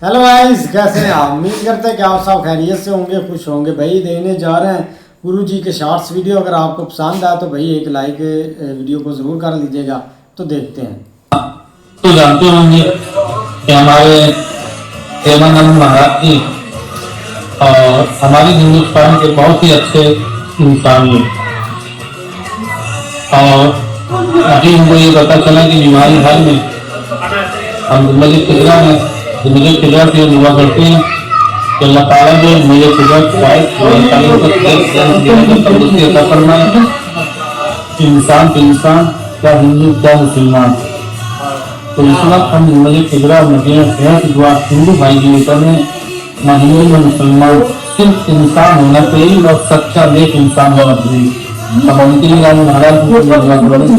Hello guys, कैसे हैं आप? उम्मीद करते हैं कि आप सब खैरियत से होंगे, खुश होंगे। भाई देखने जा रहे हैं गुरु जी के शॉर्ट्स वीडियो। अगर आपको पसंद आए तो भाई एक लाइक वीडियो को ज़रूर कर लीजिएगा। तो देखते हैं। तो जानते होंगे कि हमारे प्रेमानंद महाराज जी और हमारे हिंदुस्तान के बहुत ही अच्छे इंसान हैं। और अभी हमको ये पता चला कि बीमारी हल में हम मुझे फिक्रा में मुझे फिक्रा से दुआ करते हैं कि अल्लाह ताला जो मुझे फिक्रा तंदुरुस्ती अता फरमाए। इंसान तो इंसान, क्या हिंदू क्या मुसलमान। तो इस वक्त हम मुझे फिक्रा मदीना शहर की दुआ हिंदू भाई जी करें, ना हिंदू ना मुसलमान, सिर्फ इंसान होना चाहिए और सच्चा नेक इंसान होना चाहिए। अब उनके लिए महाराज को दुआ करें,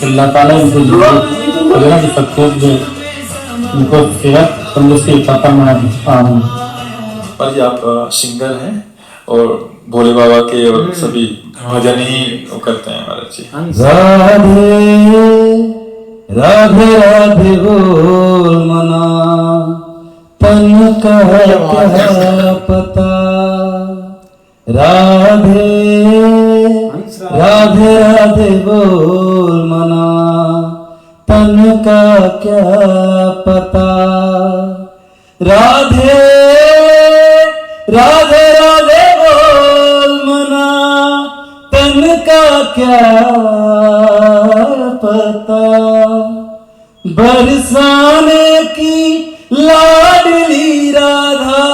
अल्लाह ताला इनको फिक्रा की तकलीफ दे, उनको सेहत तंदुरुस्ती अता फरमाए। और ये आप सिंगर हैं और भोले बाबा के और सभी भजन ही करते हैं महाराज जी। राधे राधे राधे बोल मना, तन का क्या पता। राधे राधे राधे बोल मना, तन का क्या पता। राधे राधे राधे बोल मना, तन का क्या पता। बरसाने की लाडली राधा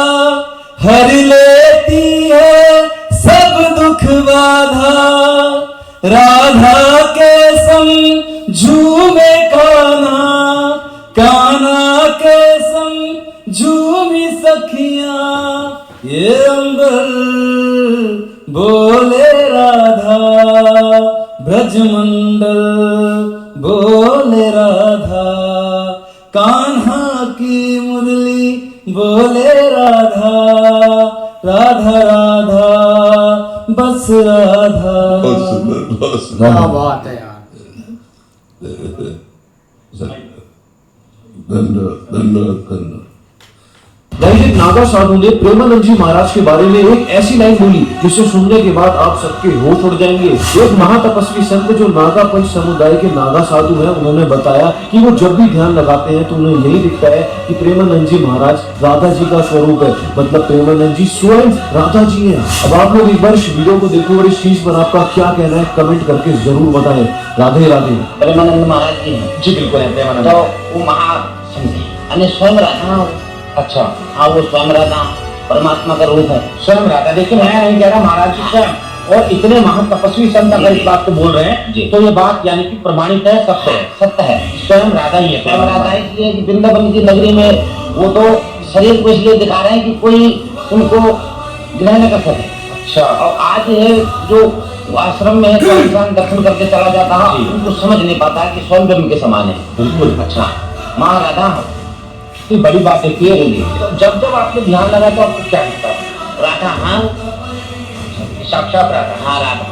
हर लेती है सब दुख बाधा। राधा के संग झूमे कान्हा, कान्हा के संग झूमी सखियां। ये अंबर बोले राधा, ब्रजमंडल बोले राधा। कान्हा की मुरली बोले राधा, राधा राधा बस राधा। क्या बात है यार। गाइस, नागा साधु ने प्रेमानंद जी महाराज के बारे में एक ऐसी लाइन बोली जिसे सुनने के बाद आप सबके होश उड़ जाएंगे। एक महातपस्वी संत जो नागा पंच समुदाय के नागा साधु हैं, उन्होंने बताया कि वो जब भी ध्यान लगाते हैं तो उन्हें यही दिखता है कि प्रेमानंद जी महाराज राधा जी का स्वरूप है। मतलब प्रेमानंद जी स्वयं राधा जी हैं। अब आप लोग एक बार इस वीडियो को देखो और इस चीज पर आपका क्या कहना है कमेंट करके जरूर बताएं। राधे राधे। प्रेमानंद महाराज जी हैं। जी बिल्कुल है प्रेमानंद। तो वो महासंत अन्य स्वयं राधा। अच्छा, हाँ, वो स्वयं राधा परमात्मा का रूप है, स्वयं राधा। देखिए मैं नहीं कह रहा, महाराज जी स्वयं। और इतने महातपस्वी संत अगर इस बात को बोल रहे हैं तो ये बात यानी कि प्रमाणित है, सत्य है, सत्य है। स्वयं राधा ही है। स्वयं राधा इसलिए कि वृंदावन की नगरी में वो तो शरीर को इसलिए दिखा रहे हैं कि कोई उनको ग्रहण कर सके। अच्छा, और आज है जो आश्रम में तो इंसान दर्शन करके चला जाता है, उनको समझ नहीं पाता कि स्वयं ब्रह्म के समान है। बिल्कुल। अच्छा, महाराधा बड़ी बात है। तो जब जब आपने ध्यान लगा तो आपको क्या दिखता है? राधा, हाँ साक्षात राधा, हाँ राधा।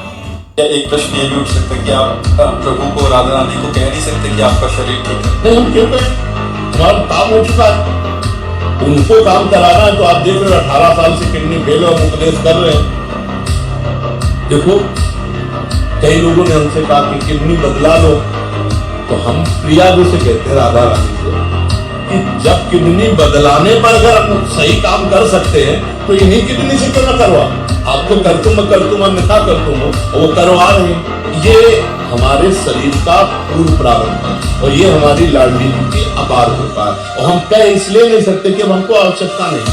क्या एक प्रश्न ये भी उठ सकता है कि आप प्रभु को, राधा रानी को कह नहीं सकते कि आपका शरीर ठीक है? नहीं, क्योंकि हमारा काम हो चुका है, उनको काम कराना है। तो आप देख रहे हो 18 साल से किडनी फेल और उपदेश कर रहे हैं। देखो, कई लोगों ने हमसे कहा कि किडनी बदला लो, तो हम प्रिया जी से कहते हैं, राधा रानी से, कि जब किडनी बदलाने पर अगर आप सही काम कर सकते हैं तो इन्हीं किडनी से क्यों ना करवा। आपको कर तुम अन्यथा कर तुम हो, वो करवा रहे। ये हमारे शरीर का पूर्व प्रारंभ है और ये हमारी लाडली की अपार कृपा है। और हम कह इसलिए नहीं सकते कि हमको आवश्यकता नहीं।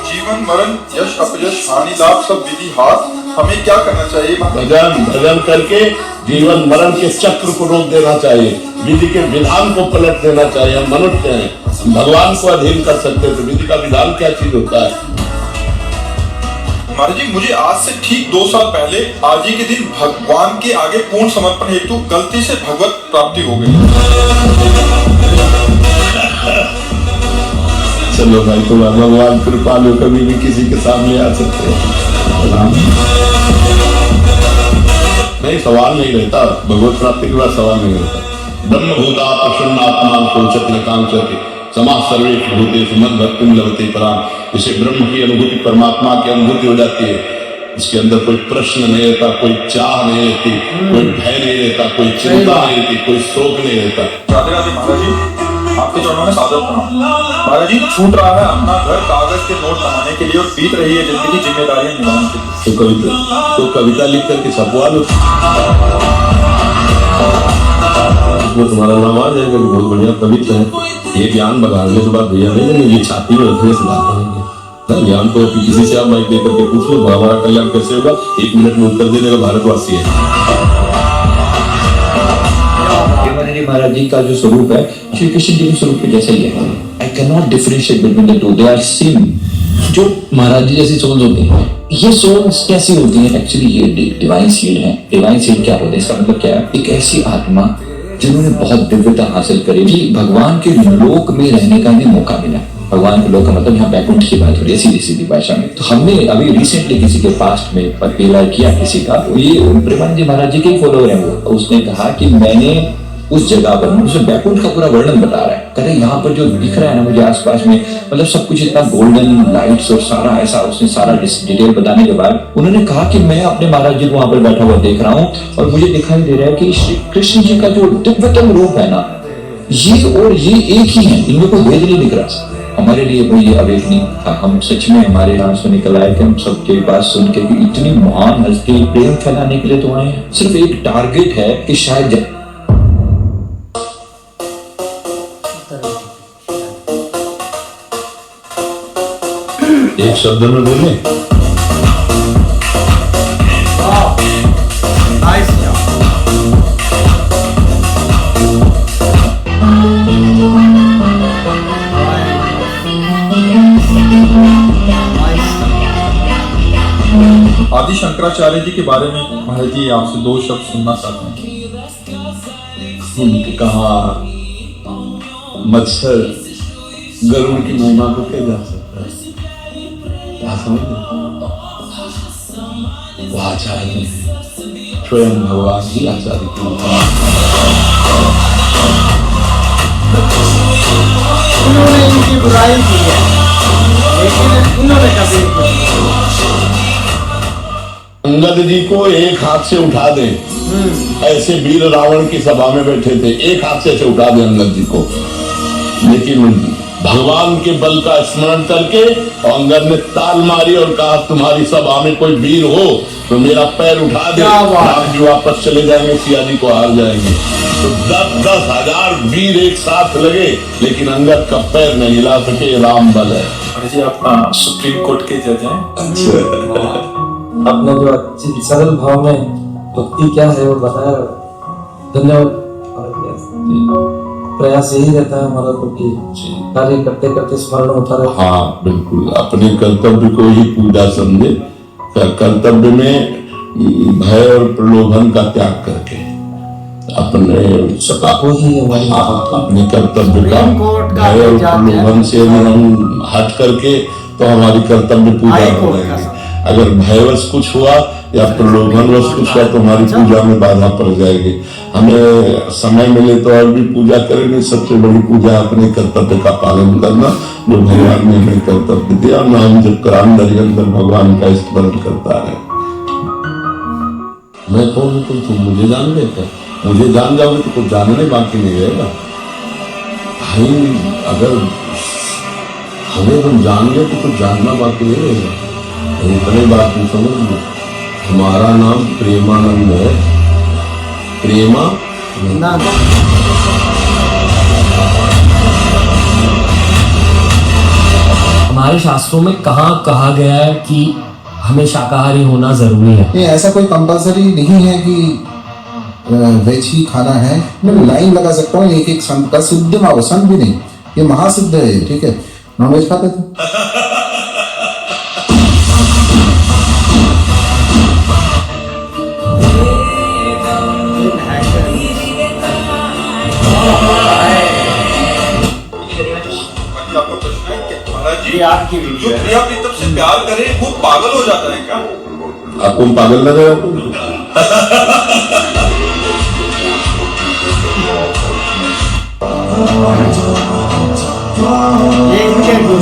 जीवन मरण, यश अपयश, हानि लाभ सब विधि हाथ, हमें क्या करना चाहिए? भजन भजन करके जीवन मरण के चक्र को रोक देना चाहिए, विधि के विधान को पलट देना चाहिए। हम मनुष्य हैं, भगवान को अधीन कर सकते हैं, तो विधि का विधान क्या चीज होता है? महाराज जी, मुझे आज से ठीक 2 साल पहले आज ही के दिन भगवान के आगे पूर्ण समर्पण हेतु गलती से भगवत प्राप्ति हो गई। चलो भाई, तुम्हारा भगवान कृपालु, कभी भी किसी के सामने आ सकते हैं। नहीं, सवाल नहीं रहता, भगवत प्राप्ति के बाद सवाल नहीं रहता। ब्रह्म भूता प्रसन्न आत्मा सोचत न कांचति समाज सर्वेश भूतेषु मद भक्तिम लभते पराम। इसे ब्रह्म की अनुभूति, परमात्मा की अनुभूति हो जाती है, इसके अंदर कोई प्रश्न नहीं रहता, कोई चाह नहीं रहती, कोई भय नहीं रहता, कोई चिंता नहीं रहती, कोई शोक नहीं रहता। राधे राधे महाराज जी, आपके चरणों में सादर प्रणाम। महाराज जी, छूट रहा है अपना घर कागज के नोट कमाने के लिए और बीत रही है जिंदगी जिम्मेदारियां निभाने के लिए। तो कविता लिख करके छपवा लो, उसमें तुम्हारा नाम आ जाएगा कि बहुत बढ़िया कविता है। ये ज्ञान बगाड़ने के बाद भैया नहीं, ये छाती में रखने से बात करेंगे ना। ज्ञान तो किसी से आप माइक दे करके पूछ लो, हमारा कल्याण कैसे होगा, 1 मिनट में उत्तर देने का भारतवासी है। महाराज जी का जो स्वरूप है श्री कृष्ण जी के स्वरूप के जैसा ही है। I can not differentiate between the two, they are same. जो महाराज जी जैसी सोल्स होती हैं, ये सोल्स कैसी होती हैं? एक्चुअली ये डिवाइन सीड है। डिवाइन सीड क्या होता है? इसका मतलब क्या है? एक ऐसी आत्मा जिन्होंने बहुत दिव्यता हासिल करी, भगवान के लोक में रहने का इन्हें मौका मिला। भगवान के लोक का मतलब यहाँ बैकुंठ की बात हो रही है सीधी सीधी भाषा में। तो हमने अभी रिसेंटली किसी के पास्ट में पीला किया किसी का, ये प्रेमानंद जी महाराज जी के ही फॉलोअर है वो। उसने कहा कि मैंने उस जगह पर, उसे बैकुंठ का पूरा वर्णन बता रहा है, कहते हैं यहाँ पर जो दिख रहा है ना मुझे आसपास में, मतलब सब कुछ इतना गोल्डन लाइट्स और सारा ऐसा, उसने सारा डिटेल बताने के बाद उन्होंने कहा कि मैं अपने महाराज जी को वहां पर बैठा हुआ देख रहा हूँ और मुझे दिखाई दे रहा है कि श्री कृष्ण जी का जो दिव्यतम रूप है ना, ये और ये एक ही है, इनमें कोई भेद नहीं दिख रहा। हमारे लिए भाई ये अवेकनिंग था। हम सच में, हमारे यहाँ से निकल आए थे हम सबके बात सुन के कि इतनी महान हस्ती प्रेम फैलाने के लिए तो आए हैं। सिर्फ एक टारगेट है कि शायद एक शब्द में बोले, आदि शंकराचार्य जी के बारे में महाराज जी आपसे 2 शब्द सुनना चाहते हैं। उनके कहा मच्छर गरुड़ की महिमा को क्या जा सकता है? वो आचार्य स्वयं भगवान ही आचार्य की उन्होंने इनकी बुराई की है, लेकिन उन्होंने कभी अंगद जी को एक हाथ से उठा दे, ऐसे वीर रावण की सभा में बैठे थे, एक हाथ से ऐसे उठा दे अंगद जी को, लेकिन भगवान के बल का स्मरण करके अंगद ने ताल मारी और कहा तुम्हारी सभा में कोई वीर हो तो मेरा पैर उठा दे, राम जी वापस चले जाएंगे, सिया जी को हार जाएंगे। तो 10-10 हजार वीर एक साथ लगे, लेकिन अंगद का पैर नहीं हिला सके, राम बल है। जी अपना सुप्रीम कोर्ट के जज हैं। अपने जो अच्छी सरल भाव में भक्ति क्या है वो बताया। धन्यवाद। प्रयास यही रहता है हमारा तो कि कार्य करते करते स्मरण होता रहे। हाँ बिल्कुल, अपने कर्तव्य को ही पूजा समझे, कर्तव्य में भय और प्रलोभन का त्याग करके अपने अपने कर्तव्य का भय और प्रलोभन से हम हट करके तो हमारी कर्तव्य पूजा हो जाएगी। अगर भयवश कुछ हुआ या प्रलोभनवश कुछ हुआ तो हमारी पूजा में बाधा पड़ जाएगी। हमें समय मिले तो और भी पूजा करेंगे। सबसे बड़ी पूजा अपने कर्तव्य का पालन करना, जो भगवान ने हमें कर्तव्य दिया, नाम जब करान अंदर भगवान का स्मरण करता रहे। मैं कौन हूँ तुम मुझे जान लेते, मुझे जान जाओगे तो कुछ जानने बाकी नहीं रहेगा भाई। अगर हमें तुम जान गए तो कुछ जानना बाकी नहीं रहेगा। इतने बात तुम समझ लो, हमारा नाम प्रेमानंद है। हमारे शास्त्रों में कहाँ कहा गया है कि हमें शाकाहारी होना जरूरी है? नहीं, ऐसा कोई कंपलसरी नहीं है कि वेज ही खाना है। मैं लाइन लगा सकता हूँ एक संत का, सिद्ध माओ संत भी नहीं, ये महासिद्ध है, ठीक है, नॉनवेज खाते थे। आपकी जो प्रिया प्रीतम से प्यार करे वो पागल हो जाता है क्या? आपको पागल लग रहा है? एक मिनट गुरु।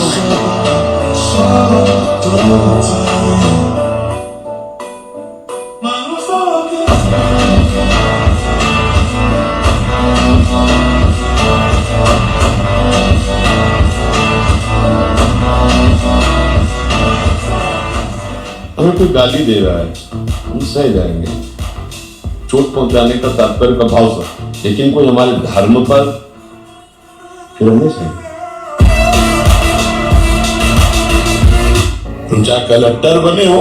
हमें कोई गाली दे रहा है, हम सह जाएंगे, चोट पहुंचाने का तात्पर्य का भाव से, लेकिन कोई हमारे धर्म पर फिर हमें सही। तुम चाहे कलेक्टर बने हो,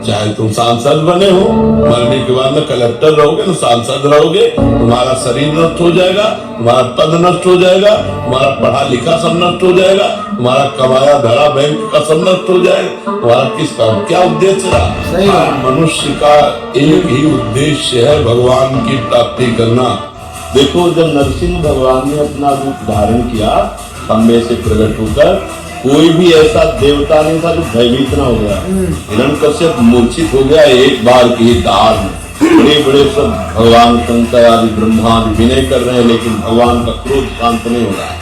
चाहे तुम सांसद बने हो, मरने के बाद में कलेक्टर रहोगे ना सांसद रहोगे, तुम्हारा शरीर नष्ट हो जाएगा, तुम्हारा पद नष्ट हो जाएगा, तुम्हारा पढ़ा लिखा सब नष्ट हो जाएगा, तुम्हारा कमाया धरा बैंक का सब नष्ट हो जाएगा, तुम्हारा किसका क्या उद्देश्य रहा? मनुष्य का एक ही उद्देश्य है, भगवान की प्राप्ति करना। देखो जब नरसिंह भगवान ने अपना रूप धारण किया, खम्बे से प्रकट होकर, कोई भी ऐसा देवता नहीं था जो भयभीत न हो गया। हिरण्यकश्यप मूर्छित हो गया एक बार की दार में। बड़े बड़े सब भगवान शंकर आदि ब्रह्मा विनय कर रहे हैं, लेकिन भगवान का क्रोध शांत नहीं हो रहा है।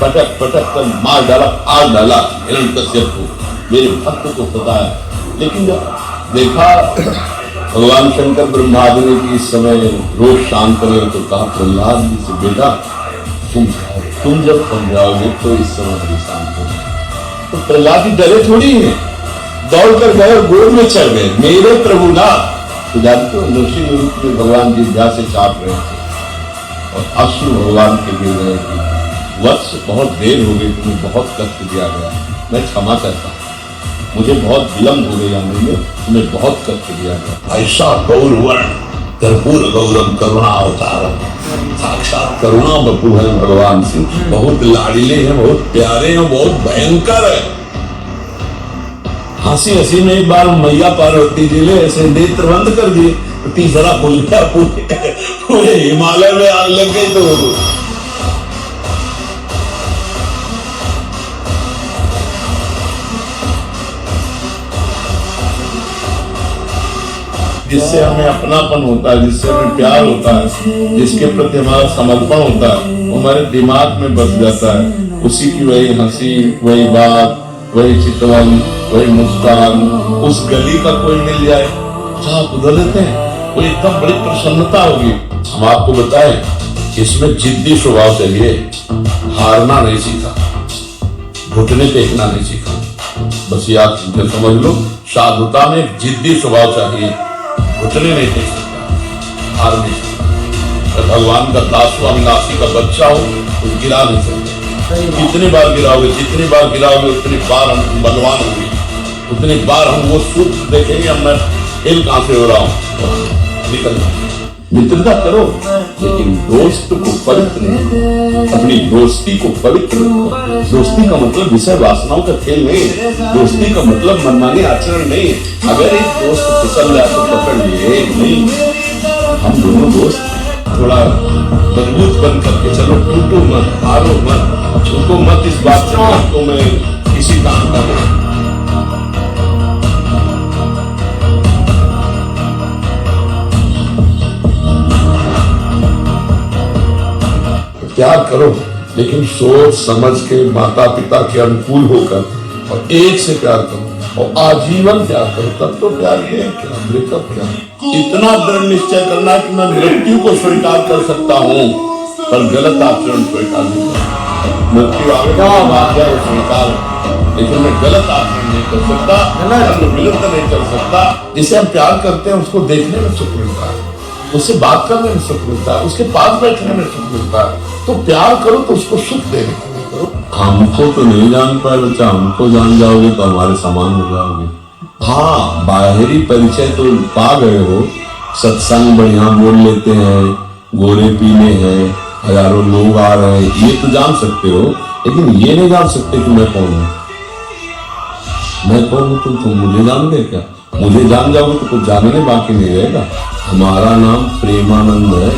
पटक पटक कर मार डाला, आग डाला हिरण्यकश्यप को, मेरे भक्त को सताया। लेकिन जब देखा भगवान शंकर ब्रह्मादि ने कि इस समय रोग शांत नहीं हो, तो कहा प्रहलाद जी से, बेटा तुम जब समझाओगे तो इस समय भी शांत हो। तो प्रहलाद जी डरे थोड़ी है, दौड़ कर गए, गोद में चढ़ गए, मेरे प्रभुनाथ। तो जानते हो नृसिंह रूप में भगवान जी ध्यान से चाप रहे थे और अश्रु भगवान के गिर रहे थे। वत्स बहुत देर हो गई, तुम्हें बहुत कष्ट दिया गया, मैं क्षमा करता हूँ, मुझे बहुत विलम्ब हो गई आने में, तुम्हें बहुत कष्ट दिया गया। ऐसा गौरवर्ण कर्पूर गौरव करुणा अवतार, साक्षात करुणा बपू है भगवान सिंह, बहुत लाडीले हैं, बहुत प्यारे हैं, बहुत भयंकर है। हंसी हंसी में एक बार मैया पार्वती जी ने ऐसे नेत्र बंद कर दिए, तीसरा खुल गया, पूरे हिमालय में आग लग गई। तो जिससे हमें अपनापन होता है, जिससे हमें प्यार होता है, जिसके प्रति हमारा समर्पण होता है, वो हमारे दिमाग में बस जाता है। उसी की वही हंसी, वही बात, वही चितवन, वही मुस्कान, उस गली का कोई मिल जाए तो आप उधर लेते हैं, वो एकदम बड़ी प्रसन्नता होगी। हम आपको बताएं, इसमें जिद्दी स्वभाव चाहिए, हारना नहीं सीखा, घुटने टेकना नहीं सीखा। बस ये आप समझ लो, साधुता में एक जिद्दी स्वभाव चाहिए, घुटने नहीं टेक सकता, हार नहीं सकता। भगवान का दास हो, अविनाशी का बच्चा हो, तो गिरा नहीं सकते। कितनी बार गिराओगे, जितनी बार गिराओगे उतनी बार हम बलवान होंगे, उतनी बार हम वो सूत्र देखेंगे, अब मैं खेल कहां से हो रहा हूं, निकल मित्रता करो, लेकिन दोस्त को पवित्र नहीं, अपनी दोस्ती को पवित्र रखो। दोस्ती का मतलब विषय वासनाओं का खेल नहीं, दोस्ती का मतलब मनमानी आचरण नहीं। अगर एक दोस्त फिसल जाए तो पकड़ लिए, नहीं, हम दोनों दोस्त थोड़ा मजबूत बन करके चलो, टूटो मत, हारो मत, छूटो मत इस बात से तो मैं किसी काम का हूं। प्यार करो, लेकिन सोच समझ के, माता पिता के अनुकूल होकर, और एक से प्यार करो और आजीवन प्यार करो, तब तो प्यार ये है क्या, ब्रेकअप क्या। इतना दृढ़ निश्चय करना कि मैं मृत्यु को स्वीकार कर सकता हूँ, पर गलत आचरण स्वीकार नहीं कर। मृत्यु आगे स्वीकार, लेकिन मैं गलत आचरण नहीं कर सकता, विरुद्ध नहीं कर सकता। जिसे हम प्यार करते हैं उसको देखने में सुख मिलता है, उससे बात करने में सुख मिलता है, उसके पास बैठने में सुख मिलता है। तो प्यार करो तो उसको सुख देने करो। हमको तो नहीं जान पाए बच्चा, हमको जान जाओगे तो हमारे समान हो जाओगे। हाँ, बाहरी परिचय तो पा गए हो, सत्संग बढ़िया बोल लेते हैं, गोरे पीले हैं, हजारों लोग आ रहे हैं, ये तो जान सकते हो, लेकिन ये नहीं जान सकते कि मैं कौन हूँ। मैं कौन हूँ, तुम मुझे जान गए क्या? मुझे जान जाओगे तो कुछ जानने बाकी नहीं रहेगा। हमारा नाम प्रेमानंद है।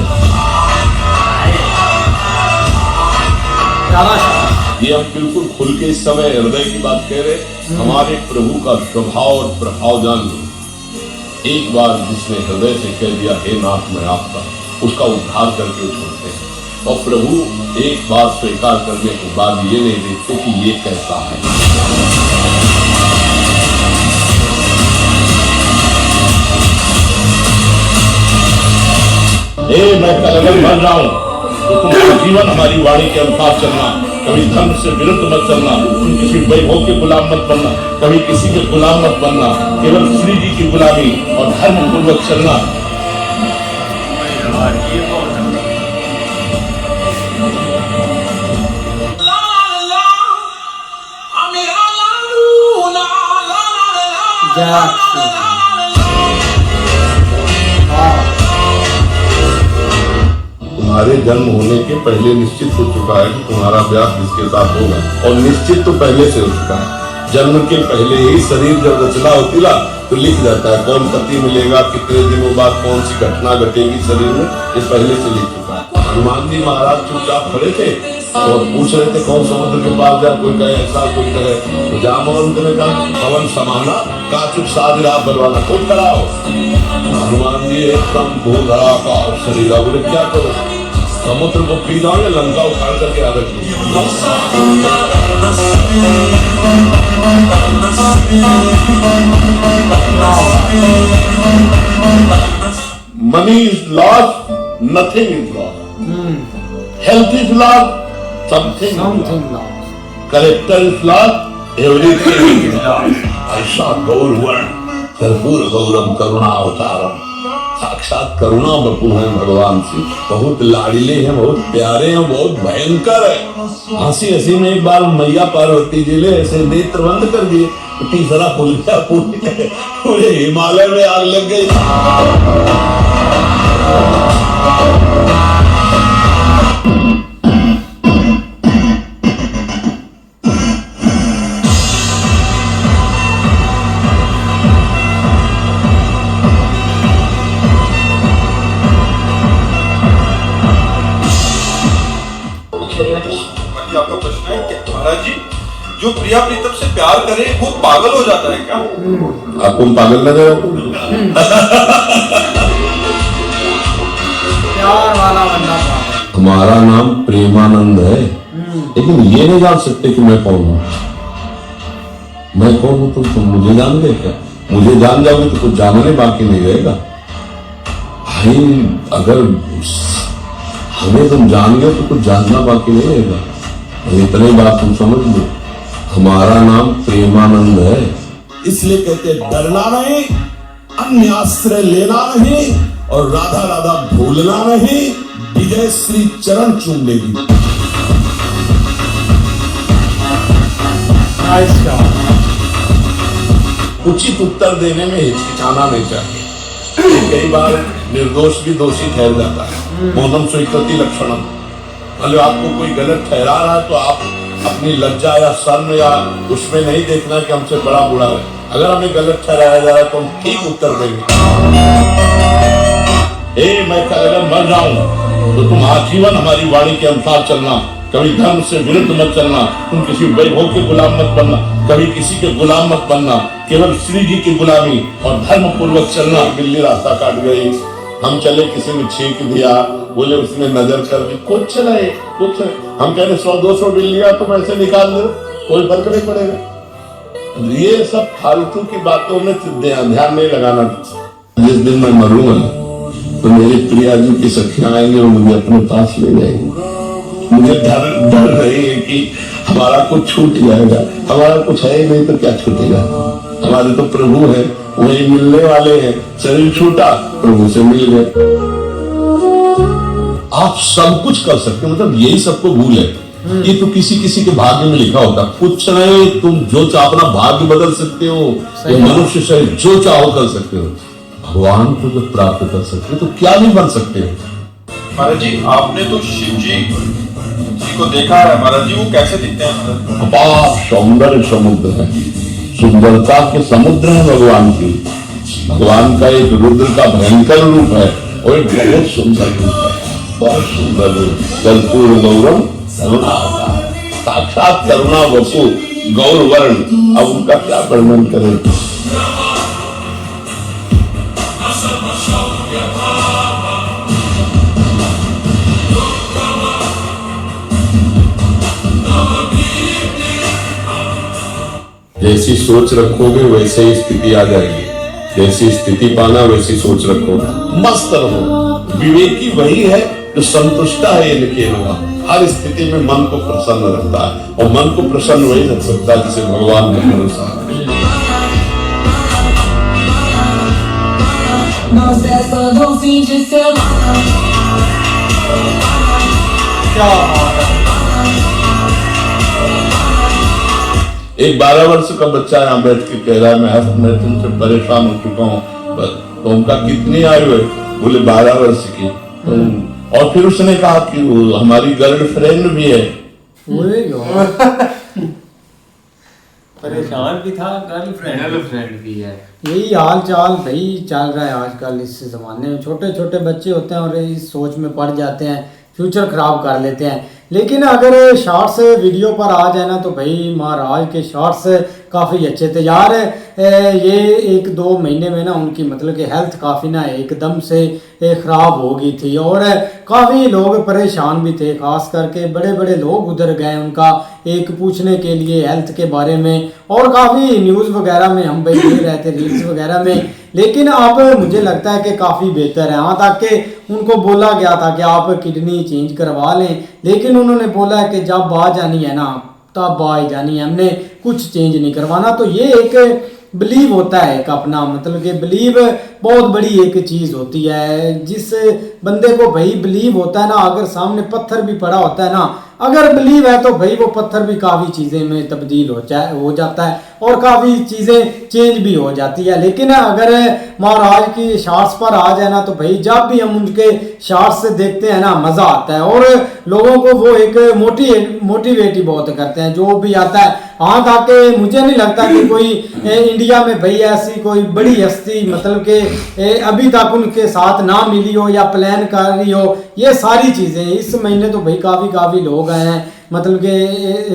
ये हम बिल्कुल खुल के इस समय हृदय की बात कह रहे। हमारे प्रभु का स्वभाव और प्रभाव जान लो। एक बार जिसने हृदय से कह दिया हे नाथ मैं आपका, उसका उद्धार करके छोड़ते हैं। और प्रभु एक बार स्वीकार करने के बाद ये नहीं देखते कि ये कैसा है। मैं अगर मर रहा हूं तो तुम्हारा जीवन हमारी वाणी के अनुसार चलना, कभी धर्म से विरुद्ध मत चलना, तुम किसी वैभव के गुलाम मत बनना, कभी किसी के गुलाम मत बनना, केवल श्री जी की गुलामी और धर्म पूर्वक चलना। तुम्हारे जन्म होने के पहले निश्चित हो चुका है कि तुम्हारा ब्याह किसके साथ होगा, और निश्चित तो पहले से हो चुका है। जन्म के पहले ही शरीर जब रचना होती ना तो लिख जाता है कौन पति मिलेगा, कितने दिनों बाद कौन सी घटना घटेगी शरीर में, ये पहले से लिख चुका है। हनुमान जी महाराज चुपचाप खड़े थे और पूछ रहे थे कौन समुद्र के पास जाए, कोई कहे ऐसा कोई कहे, तो जामवंत ने कहा पवन समाना काचुक साधरा बलवाना, खुद कराओ। हनुमान जी एकदम भूधरा का शरीर, बोले क्या करो, समुद्र को पी जाओ या लंका उखाड़ करके आ रखी। Money is lost, nothing is lost, health is lost, something lost, character is lost, everything is lost. ऐसा गौर वर्ण कर्पूर गौरम करुणा अवतारम, साक्षात करुणा बपू है भगवान से, बहुत लाडले हैं, बहुत प्यारे हैं, बहुत भयंकर है। हंसी हंसी में एक बार मैया पार्वती जी ने ऐसे नेत्र बंद कर दिए, तीसरा पुल गया, पूरे हिमालय में आग लग गई। आपका प्रश्न है कि महाराज जी जो प्रिया प्रीतम से प्यार करे वो पागल हो जाता है क्या? आपको पागल लग रहा हो? प्यार वाला बंदा हमारा नाम प्रेमानंद है, लेकिन ये नहीं जान सकते कि मैं कौन हूँ। मैं कौन हूँ तुम मुझे जान गए क्या? मुझे जान जाओगे तो कुछ जानने बाकी नहीं रहेगा भाई। अगर हमें तुम जान गए तो कुछ जानना बाकी नहीं रहेगा। इतनी बात तुम समझ लो, हमारा नाम प्रेमानंद है। इसलिए कहते डरना नहीं, अन्य आश्रय लेना नहीं, और राधा राधा भूलना नहीं, विजय श्री चरण चूम लेगी। उचित उत्तर देने में हिचकिचाना नहीं चाहिए। कई बार निर्दोष भी दोषी ठहर जाता है। मोहनम स्वीकृति लक्षणम, मतलब आपको कोई गलत ठहरा रहा है तो आप अपनी लज्जा या शर्म या उसमें नहीं देखना कि हमसे बड़ा बुरा है। अगर हमें गलत ठहराया जा रहा है तो हम ठीक उत्तर देंगे। मैं अगर मर रहा हूं तो तुम आजीवन हमारी वाणी के अनुसार चलना, कभी धर्म से विरुद्ध मत चलना, तुम किसी वैभव के गुलाम मत बनना, कभी किसी के गुलाम मत बनना, केवल श्री जी की गुलामी और धर्म पूर्वक चलना। बिल्ली रास्ता काट गई, हम चले किसी ने छींक दिया, बोले उसने नजर कर दी, कुछ नहीं कुछ नहीं। हम कह रहे 100-200 बिल्लियां तुम ऐसे निकाल दो, कोई फर्क नहीं पड़ेगा। ये सब फालतू की बातों में ध्यान नहीं लगाना। जिस दिन मैं मरूंगा तो मेरी प्रिया जी की सखियां आएंगे और मुझे अपने पास ले जाएंगे। मुझे डर नहीं है कि हमारा कुछ छूट जाएगा। हमारा कुछ है ही नहीं तो क्या छूटेगा। हमारे तो प्रभु है, वही मिलने वाले हैं। शरीर छूटा, प्रभु से मिल गए। आप सब कुछ कर सकते हो, मतलब यही सबको भूल है। ये तो किसी किसी के भाग्य में लिखा होता, कुछ नहीं। तुम जो चाहो अपना भाग्य बदल सकते हो, ये मनुष्य शरीर जो चाहो कर सकते हो। भगवान को जब प्राप्त कर सकते हो तो क्या नहीं बन सकते हो। महाराज जी आपने तो शिव जी को देखा है, महाराज जी वो कैसे दिखते हैं? अपार सौंदर्य समुद्र है, सुंदरता के समुद्र है भगवान की। भगवान का एक रुद्र का भयंकर रूप है और एक बहुत सुंदर रूप है, बहुत सुंदर रूप। कर्पूर गौरम करुणा, साक्षात करुणा वपु गौर वर्ण। अब उनका क्या वर्णन करें। जैसी सोच रखोगे वैसे ही स्थिति आ जाएगी, जैसी स्थिति पाना वैसी सोच रखो, मस्त रहो। विवेकी वही है जो संतुष्ट है, ये लिखे हुआ हर स्थिति में मन को प्रसन्न रखता है, और मन को प्रसन्न वही रख सकता है जिसे भगवान ने भरोसा है। एक 12 वर्ष का बच्चा यहाँ बैठ के कह रहा है मैं तुमसे परेशान हो चुका हूँ, तो उनका कितनी आयु है? बोले 12 वर्ष की। और फिर उसने कहा कि वो हमारी गर्लफ्रेंड भी है। परेशान भी था, गर्लफ्रेंड भी है। यही हाल चाल भाई चल रहा है आजकल इस जमाने में। छोटे छोटे बच्चे होते हैं और इस सोच में पड़ जाते हैं, फ्यूचर खराब कर लेते हैं। लेकिन अगर शॉर्ट्स वीडियो पर आ जाए ना तो भाई महाराज के शॉर्ट्स काफ़ी अच्छे थे यार। ये 1-2 महीने में ना उनकी मतलब कि हेल्थ काफ़ी ना एकदम से ख़राब हो गई थी और काफ़ी लोग परेशान भी थे, खास करके बड़े बड़े लोग उधर गए उनका एक पूछने के लिए हेल्थ के बारे में, और काफ़ी न्यूज़ वगैरह में हम भाई देख रहे थे, रील्स वगैरह में। लेकिन अब मुझे लगता है कि काफ़ी बेहतर है। हाँ, ताकि उनको बोला गया था कि आप किडनी चेंज करवा लें, लेकिन उन्होंने बोला है कि जब आ जानी है ना तब आ जानी है, हमने कुछ चेंज नहीं करवाना। तो ये एक बिलीव होता है एक अपना, मतलब कि बिलीव बहुत बड़ी एक चीज़ होती है। जिस बंदे को भाई बिलीव होता है ना, अगर सामने पत्थर भी पड़ा होता है ना, अगर बिलीव है तो भाई वो पत्थर भी काफ़ी चीज़ें में तब्दील हो जाता है और काफ़ी चीज़ें चेंज भी हो जाती है। लेकिन अगर महाराज की शॉर्ट्स पर आ जाए ना तो भाई जब भी हम उनके शॉर्ट्स देखते हैं ना मज़ा आता है और लोगों को वो एक मोटिवेट ही बहुत करते हैं जो भी आता है। हाँ, ताकि मुझे नहीं लगता कि कोई इंडिया में भाई ऐसी कोई बड़ी हस्ती मतलब कि अभी तक उनके साथ ना मिली हो या प्लान कर रही हो। ये सारी चीज़ें इस महीने तो भाई काफ़ी लोग आए हैं, मतलब कि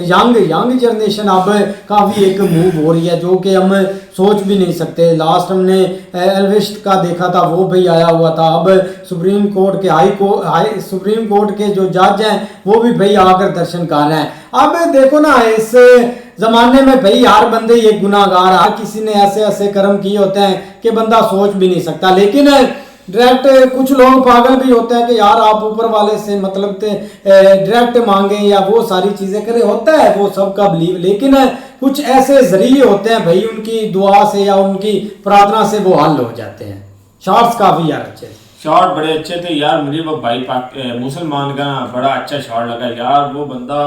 यंग जनरेशन अब काफ़ी एक मूव हो रही है जो कि हम सोच भी नहीं सकते। लास्ट हमने एल्विस्ट का देखा था, वो भाई आया हुआ था। अब सुप्रीम कोर्ट के सुप्रीम कोर्ट के जो जज हैं वो भी भाई आकर दर्शन कर रहे हैं। अब देखो ना, इस जमाने में भाई हर बंदे ये गुनाहगार, हर किसी ने ऐसे ऐसे कर्म किए होते हैं कि बंदा सोच भी नहीं सकता। लेकिन डायरेक्ट कुछ लोग पागल भी होते हैं कि यार आप ऊपर वाले से मतलब डायरेक्ट मांगे या वो सारी चीज़ें करें, होता है वो सबका बिलीव। लेकिन कुछ ऐसे जरिए होते हैं भाई उनकी दुआ से या उनकी प्रार्थना से वो हल हो जाते हैं। शॉर्ट्स काफ़ी यार अच्छे थे, शॉर्ट बड़े अच्छे थे यार। मुझे वो भाई मुसलमान का बड़ा अच्छा शॉर्ट लगा यार। वो बंदा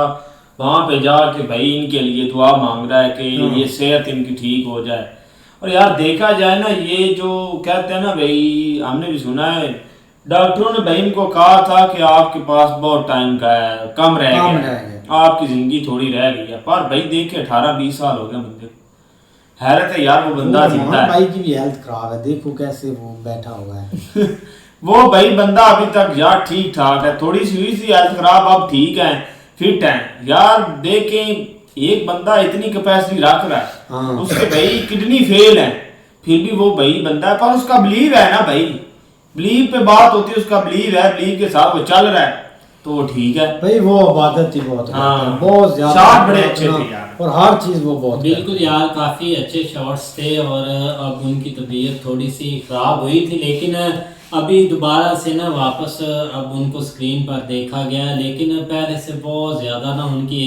वहाँ पे जा के भाई इनके लिए दुआ मांग रहा है कि ये सेहत इनकी ठीक हो जाए। और यार देखा जाए ना, ये जो कहते हैं ना भाई, हमने भी सुना है डॉक्टरों ने भाई इनको कहा था कि आपके पास बहुत टाइम का है, कम रह गया, आपकी जिंदगी थोड़ी रह गई है। पर भाई देखे 18-20 साल हो गए बंदे को। हैरत है यार, वो बंदा जिंदा है। भाई की भी हेल्थ खराब है, देखो कैसे वो बैठा हुआ है। वो भाई बंदा अभी तक यार ठीक ठाक है, थोड़ी सी हुई सी हेल्थ खराब, अब ठीक है, फिट है यार। देखें एक बंदा इतनी कैपेसिटी रख रहा है, उसके भाई किडनी फेल है, फिर भी वो भाई बंदा है। पर उसका बिलीव है ना भाई, बिलीव पे बात होती है, उसका बिलीव है, बिलीव के साथ वो चल रहा है तो ठीक है भाई। वो इबादत ही बहुत बहुत ज्यादा, शॉर्ट बड़े अच्छे थे यार और हर चीज वो बहुत बिल्कुल यार, काफी अच्छे शॉर्ट्स थे। और अब उनकी तबीयत थोड़ी सी खराब हुई थी, लेकिन अभी दोबारा से ना वापस अब उनको स्क्रीन पर देखा गया। लेकिन पहले से बहुत ज़्यादा ना उनकी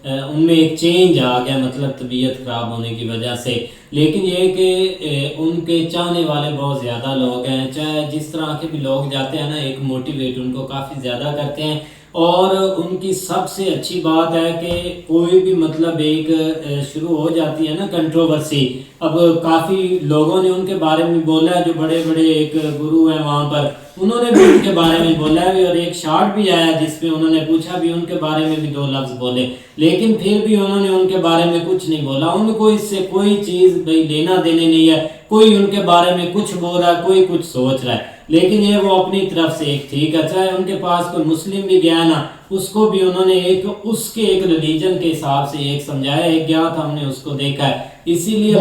उनमें एक चेंज आ गया, मतलब तबीयत ख़राब होने की वजह से। लेकिन ये कि उनके चाहने वाले बहुत ज़्यादा लोग हैं, चाहे जिस तरह के भी लोग जाते हैं ना, एक मोटिवेट उनको काफ़ी ज़्यादा करते हैं। और उनकी सबसे अच्छी बात है कि कोई भी मतलब एक शुरू हो जाती है ना कंट्रोवर्सी। अब काफ़ी लोगों ने उनके बारे में बोला है, जो बड़े बड़े एक गुरु हैं वहाँ पर, उन्होंने भी उनके बारे में बोला है। और एक शॉर्ट भी आया जिसमें उन्होंने पूछा भी, उनके बारे में भी 2 लफ्ज़ बोले, लेकिन फिर भी उन्होंने उनके बारे में कुछ नहीं बोला। उनको इससे कोई चीज़ भाई लेना देने नहीं है, कोई उनके बारे में कुछ बोल रहा है, कोई कुछ सोच रहा है। लेकिन ये वो अपनी तरफ से एक ठीक है, चाहे उनके पास कोई मुस्लिम भी गया ना, उसको भी उन्होंने उसके एक रिलीजन के हिसाब से एक समझाया, एक गया था, हमने उसको देखा है। इसीलिए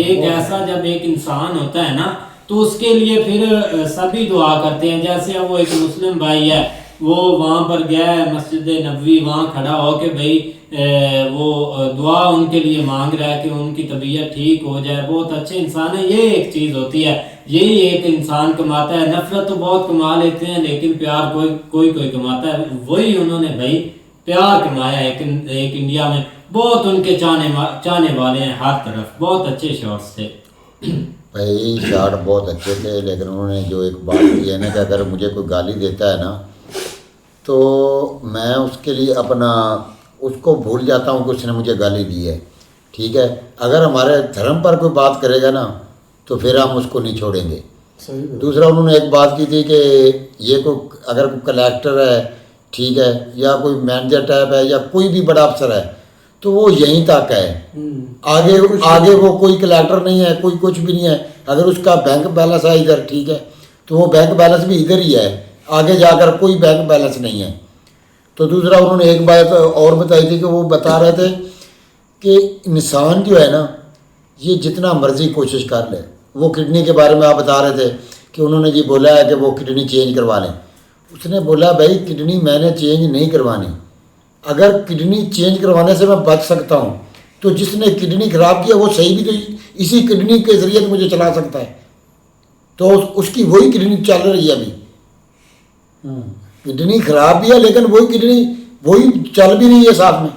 एक ऐसा जब एक इंसान होता है ना, तो उसके लिए फिर सभी दुआ करते हैं। जैसे वो एक मुस्लिम भाई है, वो वहाँ पर गया मस्जिद नबवी, वहाँ खड़ा हो के भाई वो दुआ उनके लिए मांग रहा है कि उनकी तबीयत ठीक हो जाए। बहुत अच्छे इंसान है। ये एक चीज़ होती है, यही एक इंसान कमाता है। नफरत तो बहुत कमा लेते हैं लेकिन प्यार कोई कमाता है। वही उन्होंने भाई प्यार कमाया एक इंडिया में। बहुत उनके चाहने वाले हैं हर तरफ। बहुत अच्छे शॉट्स थे भाई, शॉट बहुत अच्छे थे, लेकिन उन्होंने जो एक बात की है ना कि अगर मुझे कोई गाली देता है ना तो मैं उसके लिए अपना उसको भूल जाता हूँ कि उसने मुझे गाली दी है, ठीक है। अगर हमारे धर्म पर कोई बात करेगा ना तो फिर हम उसको नहीं छोड़ेंगे। दूसरा उन्होंने एक बात की थी कि ये कोई अगर कोई कलेक्टर है, ठीक है, या कोई मैनेजर टाइप है या कोई भी बड़ा अफसर है तो वो यहीं तक है, आगे वो कोई कलेक्टर नहीं है, कोई कुछ भी नहीं है। अगर उसका बैंक बैलेंस है इधर, ठीक है, तो वो बैंक बैलेंस भी इधर ही है, आगे जाकर कोई बैंक बैलेंस नहीं है। तो दूसरा उन्होंने एक बात और बताई थी कि वो बता रहे थे कि इंसान जो है ना ये जितना मर्जी कोशिश कर ले। वो किडनी के बारे में आप बता रहे थे कि उन्होंने जी बोला है कि वो किडनी चेंज करवा लें। उसने बोला भाई किडनी मैंने चेंज नहीं करवानी, अगर किडनी चेंज करवाने से मैं बच सकता हूँ तो जिसने किडनी खराब किया वो सही भी तो इसी किडनी के ज़रिए तो मुझे चला सकता है। तो उसकी वही किडनी चल रही है अभी। किडनी खराब भी है लेकिन वही किडनी वही चल भी रही है साथ में।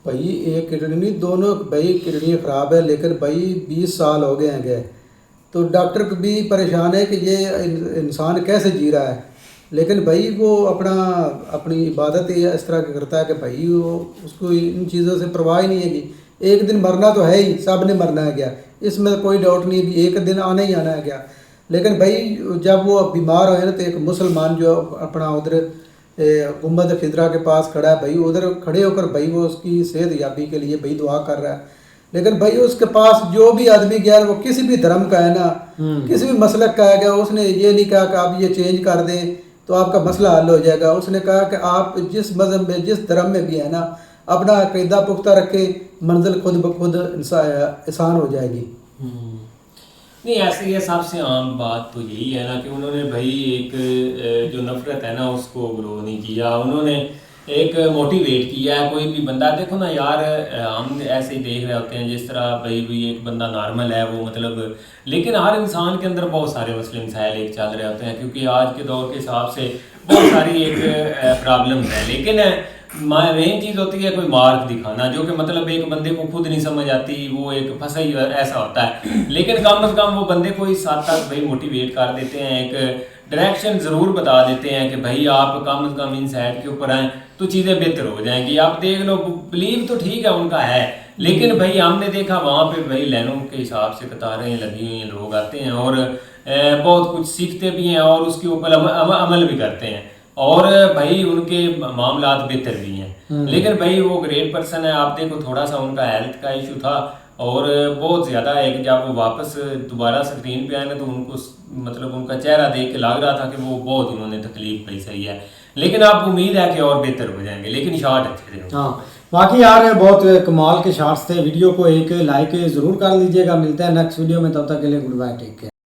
भाई एक किडनी दोनों, भाई किडनी ख़राब है लेकिन भाई 20 साल हो गए हैं गए, तो डॉक्टर भी परेशान है कि ये इंसान कैसे जी रहा है। लेकिन भाई वो अपनी इबादत ही इस तरह की करता है कि भाई वो उसको इन चीज़ों से परवाह ही नहीं है कि एक दिन मरना तो है ही, सब ने मरना है क्या, इसमें कोई डाउट नहीं है कि एक दिन आना ही आना है क्या। लेकिन भाई जब वो बीमार हुए ना तो एक मुसलमान जो अपना उधर गुम्बद फिदरा के पास खड़ा है भाई, उधर खड़े होकर भाई वो उसकी सेहत याबी के लिए भाई दुआ कर रहा है। लेकिन भाई उसके पास जो भी आदमी गया वो किसी भी धर्म का है ना, किसी भी मसलक का है, उसने ये नहीं कहा कि आप ये चेंज कर दें तो आपका मसला हल हो जाएगा। उसने कहा कि आप जिस मज़हब में जिस धर्म में भी है ना अपना अक़ीदा पुख्ता रखें, मंजिल खुद ब खुद आसान हो जाएगी। नहीं, ऐसे ये सबसे आम बात तो यही है ना कि उन्होंने भाई एक जो नफरत है ना उसको ग्रो नहीं किया, उन्होंने एक मोटिवेट किया है। कोई भी बंदा देखो ना यार, हम ऐसे ही देख रहे होते हैं जिस तरह भाई एक बंदा नॉर्मल है वो मतलब, लेकिन हर इंसान के अंदर बहुत सारे मसले मसाइल एक चल रहे होते हैं क्योंकि आज के दौर के हिसाब से बहुत सारी एक प्रॉब्लम है। लेकिन मेन चीज़ होती है कोई मार्क दिखाना, जो कि मतलब एक बंदे को खुद नहीं समझ आती, वो एक फंसा ही ऐसा होता है। लेकिन कम से कम वो बंदे को इस हद तक भाई मोटिवेट कर देते हैं, एक डायरेक्शन ज़रूर बता देते हैं कि भाई आप कम से कम इन साइड के ऊपर आएँ तो चीज़ें बेहतर हो जाएंगी। आप देख लो, बिलीव तो ठीक है उनका है, लेकिन भाई हमने देखा वहाँ पे भाई लाइनों के हिसाब से कतारें लगी हुई हैं, लोग आते हैं और बहुत कुछ सीखते भी हैं और उसके ऊपर अमल भी करते हैं और भाई उनके मामलात बेहतर भी हैं। लेकिन भाई वो ग्रेट पर्सन है। आप देखो थोड़ा सा उनका हेल्थ का इशू था और बहुत ज़्यादा है कि जब वो वापस दोबारा स्क्रीन पे आए ना तो उनको मतलब उनका चेहरा देख के लग रहा था कि वो बहुत उन्होंने तकलीफ पाई। सही है, लेकिन आप उम्मीद है कि और बेहतर हो जाएंगे। लेकिन शॉट अच्छे थे। हाँ, बाकी यार बहुत कमाल के शॉट्स थे। वीडियो को एक लाइक ज़रूर कर लीजिएगा। मिलते हैं नेक्स्ट वीडियो में, तब तक के लिए गुड बाय, टेक केयर।